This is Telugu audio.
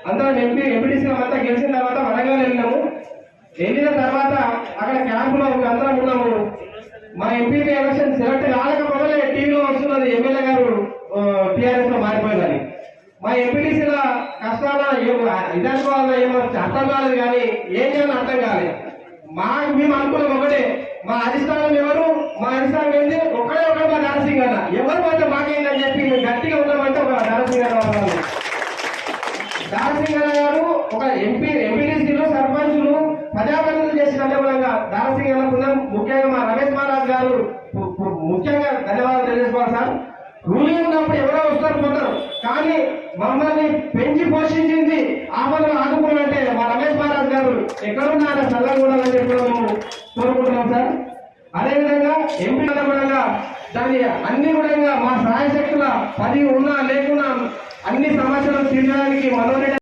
అందరం ఎంపీటీసీలో అంతా గెలిచిన తర్వాత వరంగల్ వెళ్ళినాము. వెళ్ళిన తర్వాత అక్కడ క్యాంపులో అందరం ఉన్నాము. మా ఎంపీపీ ఎలక్షన్ సెలెక్ట్ కాలేకపోతే టీవీలో వస్తున్నది ఎమ్మెల్యే గారు టీఆర్ఎస్ లో మారిపోయిందని. మా ఎంపీటీసీల కష్టాల ఇదనుకోవాలో ఏమో అర్థం కాలేదు, కానీ ఏం చేయాలో అర్థం కాలేదు. మేము అనుకున్నాం ఒకటే, మా అధిష్టానం ఎవరు, మా అధిష్టానం ఏంటి, ఒకడే మా దారసింగ్ అన్న, ఎవరు పోతే మాకేందని చెప్పి మేము గట్టిగా ఉన్నామంటే ఒక దారసింగ్ అన్న వాళ్ళు. దారసింగ్ అన్న గారు ఒక ఎంపీటీసీలు సర్పంచులు ప్రజాప్రతినిధులు చేసిన మూలంగా దారసింగ్ అన్న ముఖ్యంగా మా రమేష్ మహారాజ్ గారు ముఖ్యంగా ధన్యవాదాలు తెలియజేసుకోవాలి సార్. రూలింగ్ ఉన్నప్పుడు ఎవరో వస్తారు పోతారు, కానీ మమ్మల్ని పెంచి పోషించింది ఆపదలు ఆదుకున్నంటే మా రమేష్ మహారాజ్ గారు ఎక్కడున్నా ఆయన చల్లగా ఉండాలని చెప్పి మేము కోరుకుంటున్నాం సార్. అదేవిధంగా ఎంపీ కూడా దాని అన్ని కూడా మా సహాయ శక్తుల 10 ఉన్నా లేకున్నా అన్ని సమస్యలు తీర్చడానికి మనోరెడ్డి